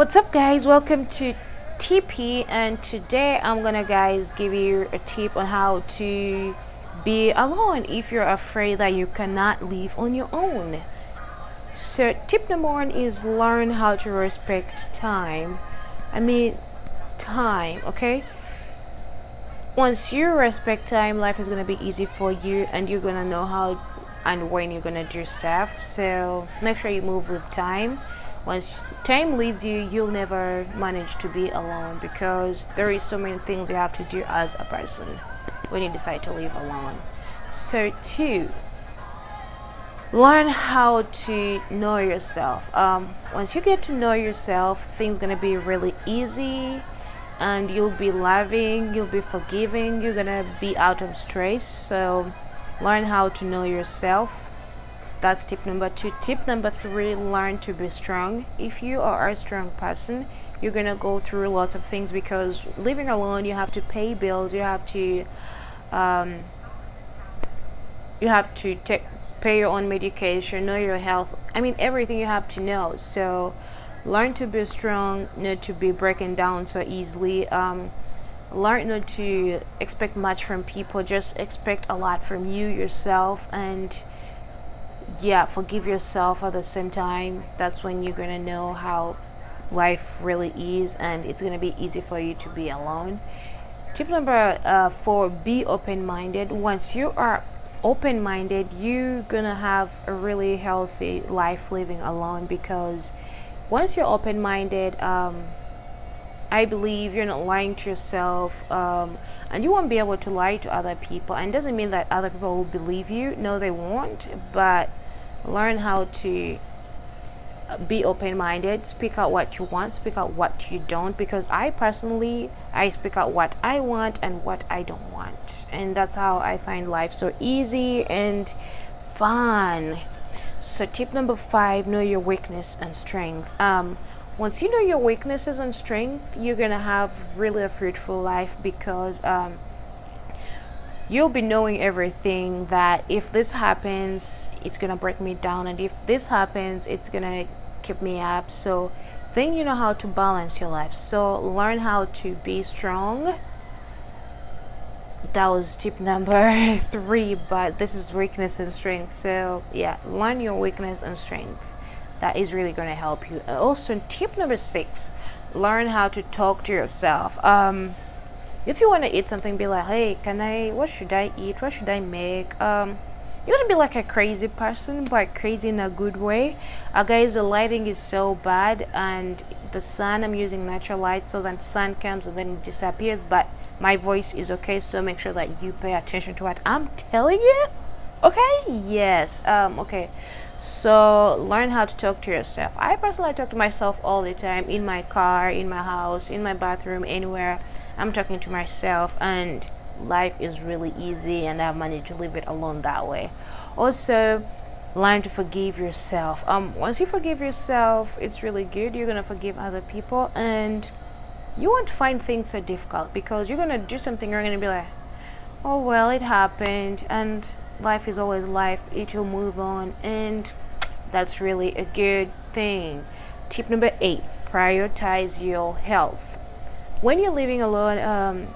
What's up, guys? Welcome to TP, and today I'm gonna give you a tip on how to be alone if you're afraid that you cannot live on your own. So tip number one is learn how to respect time. I mean time, okay? Once you respect time, life is gonna be easy for you and you're gonna know how and when you're gonna do stuff. So make sure you move with time. Once time leaves you, you'll never manage to be alone because there is so many things you have to do as a person when you decide to live alone. So two, learn how to know yourself. Once you get to know yourself, things gonna be really easy and you'll be loving, you'll be forgiving, you're gonna be out of stress. So learn how to know yourself. That's tip number two. Tip number three, learn to be strong. If you are a strong person, you're gonna go through lots of things because living alone, you have to pay bills, you have to pay your own medication, know your health. I mean everything you have to know. So learn to be strong, not to be broken down so easily. Learn not to expect much from people, just expect a lot from you yourself, and forgive yourself at the same time. That's when you're gonna know how life really is, and it's gonna be easy for you to be alone. Tip number four, be open-minded. Once you are open-minded, you're gonna have a really healthy life living alone, because once you're open-minded, I believe you're not lying to yourself, and you won't be able to lie to other people. And it doesn't mean that other people will believe you. No, they won't. But learn how to be open-minded. Speak out what you want. Speak out what you don't. Because I speak out what I want and what I don't want, and that's how I find life so easy and fun. So tip number five, know your weakness and strength. Once you know your weaknesses and strength, you're gonna have really a fruitful life, because you'll be knowing everything that if this happens, it's gonna break me down, and if this happens, it's gonna keep me up. So then you know how to balance your life. So learn how to be strong. That was tip number three, but this is weakness and strength. So learn your weakness and strength. That is really going to help you. Also, tip number six, learn how to talk to yourself. If you want to eat something, be like, hey, what should I eat? What should I make? You want to be like a crazy person, but crazy in a good way. Guys, the lighting is so bad, and the sun, I'm using natural light, so that the sun comes and then it disappears, but my voice is okay. So make sure that you pay attention to what I'm telling you. Okay? Yes. Okay. So learn how to talk to yourself. I personally talk to myself all the time, in my car, in my house, in my bathroom, anywhere. I'm talking to myself, and life is really easy, and I've managed to live it alone that way. Also, learn to forgive yourself. Once you forgive yourself, it's really good. You're gonna forgive other people, and you won't find things so difficult, because you're gonna do something, you're gonna be like, oh well, it happened, and life is always life. It will move on, and that's really a good thing. Tip number eight, prioritize your health. When you're living alone,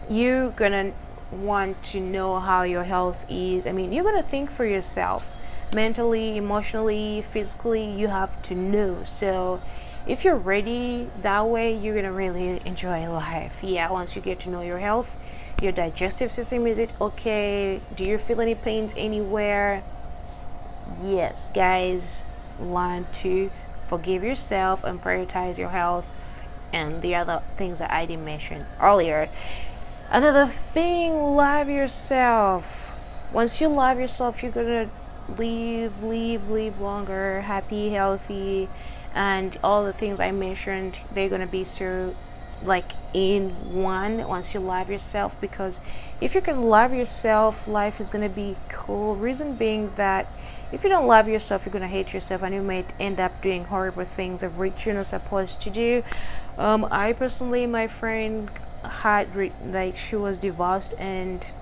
you're gonna want to know how your health is. I mean, you're gonna think for yourself, mentally, emotionally, physically. You have to know. So if you're ready that way, you're gonna really enjoy life. Once you get to know your health, your digestive system, is it okay? Do you feel any pains anywhere? Yes, guys, learn to forgive yourself and prioritize your health and the other things that I didn't mention earlier. Another thing, love yourself. Once you love yourself, you're gonna live longer, happy, healthy, and all the things I mentioned, they're gonna be so like in one once you love yourself. Because if you can love yourself, life is gonna be cool. Reason being that if you don't love yourself, you're gonna hate yourself, and you might end up doing horrible things of which you're not supposed to do. I personally, my friend she was divorced, and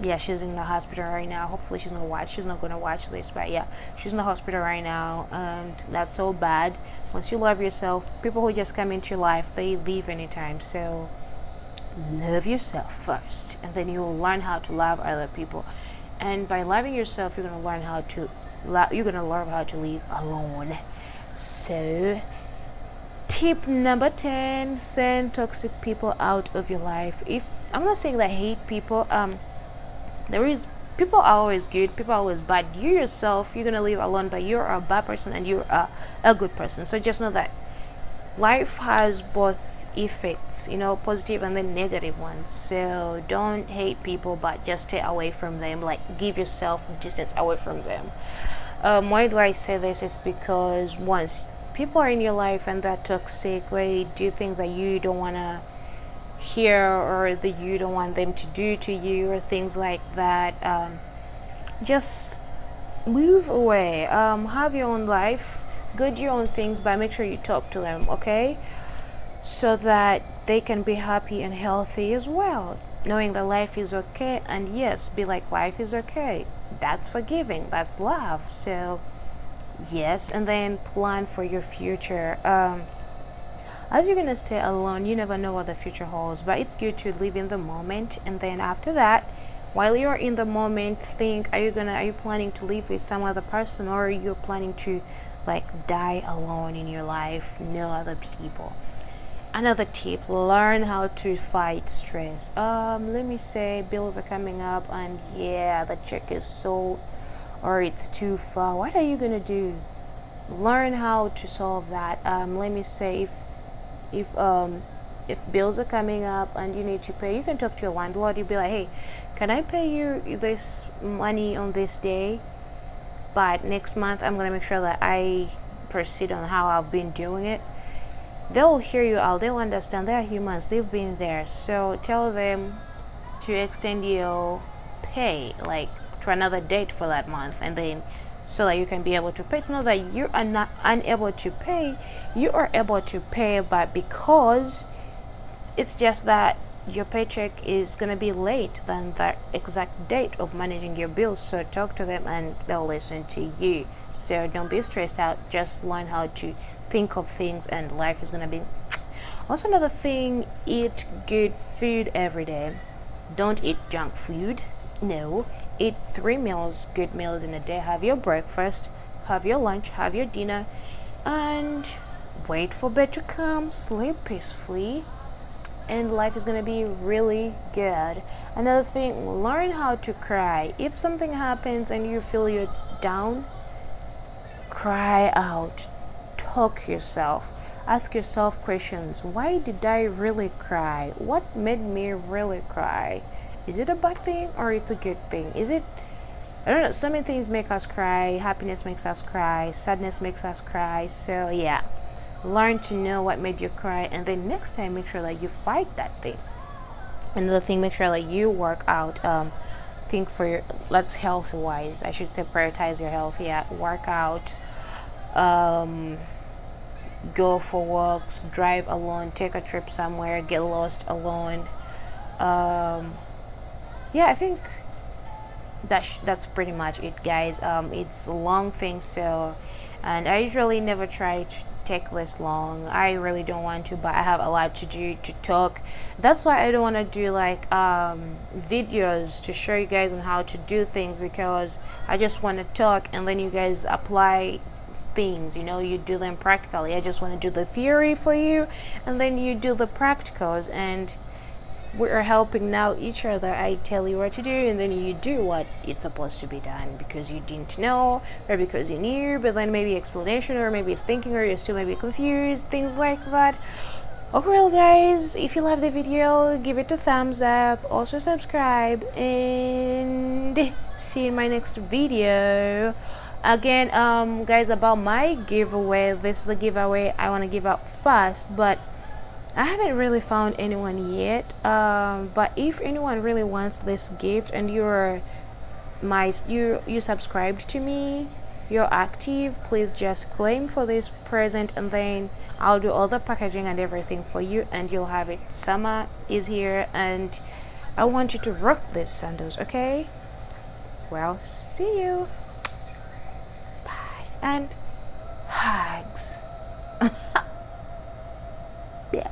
Yeah, she's in the hospital right now. Hopefully she's not gonna watch this, but yeah, she's in the hospital right now, and that's so bad. Once you love yourself, people who just come into your life, they leave anytime. So love yourself first, and then you'll learn how to love other people. And by loving yourself, you're gonna learn how to you're gonna learn how to live alone. So tip number 10: send toxic people out of your life. If I'm not saying that I hate people, there is, people are always good, people are always bad. You yourself, you're gonna live alone, but you're a bad person and you're a good person. So just know that life has both effects, positive and then negative ones. So don't hate people, but just stay away from them. Like, give yourself distance away from them. Why do I say this? It's because once people are in your life and they're toxic, where they do things that you don't want to hear, or that you don't want them to do to you, or things like that, just move away. Have your own life, go do your own things, but make sure you talk to them, okay? So that they can be happy and healthy as well, knowing that life is okay. And yes, be like, life is okay. That's forgiving, that's love. So yes, and then plan for your future. As you're gonna stay alone, you never know what the future holds, but it's good to live in the moment. And then after that, while you're in the moment, think, are you planning to live with some other person, or you're planning to like die alone in your life, no other people? Another tip: learn how to fight stress. Let me say bills are coming up, and yeah, the check is so, or it's too far. What are you gonna do? Learn how to solve that. Let me say, if bills are coming up and you need to pay, you can talk to your landlord. You'll be like, hey, can I pay you this money on this day, but next month I'm gonna make sure that I proceed on how I've been doing it. They'll hear you out, they'll understand, they're humans, they've been there. So tell them to extend your pay, like to another date for that month, and then so that you can be able to pay. It's not that you are not unable to pay, you are able to pay, but because it's just that your paycheck is going to be late than the exact date of managing your bills. So talk to them and they'll listen to you. So don't be stressed out, just learn how to think of things, and life is going to be. Also, another thing: eat good food every day. Don't eat junk food. No, eat 3 meals, good meals in a day. Have your breakfast, have your lunch, have your dinner, and wait for bed to come. Sleep peacefully, and life is gonna be really good. Another thing: learn how to cry. If something happens and you feel you're down, cry out. Talk yourself. Ask yourself questions. Why did I really cry? What made me really cry? Is it a bad thing or it's a good thing? Is it, I don't know, so many things make us cry. Happiness makes us cry, sadness makes us cry. So yeah, learn to know what made you cry, and then next time make sure that you fight that thing. Another thing, make sure that you work out. Think for your, let's health wise, I should say, prioritize your health. Yeah, work out, go for walks, drive alone, take a trip somewhere, get lost alone. Yeah, I think that's pretty much it, guys. It's a long thing, so, and I usually never try to take this long. I really don't want to, but I have a lot to do, to talk. That's why I don't want to do like videos to show you guys on how to do things, because I just want to talk and then you guys apply things, you do them practically. I just want to do the theory for you, and then you do the practicals, and we are helping now each other. I tell you what to do, and then you do what it's supposed to be done, because you didn't know, or because you knew, but then maybe explanation, or maybe thinking, or you're still maybe confused, things like that. Okay, well guys, if you love the video, give it a thumbs up, also subscribe, and see you in my next video. Again, guys, about my giveaway, this is the giveaway I want to give out fast, but I haven't really found anyone yet. But if anyone really wants this gift and you subscribed to me, you're active, please just claim for this present, and then I'll do all the packaging and everything for you, and you'll have it. Summer is here, and I want you to rock these sandals, okay? Well, see you. Bye. And hugs. Yeah.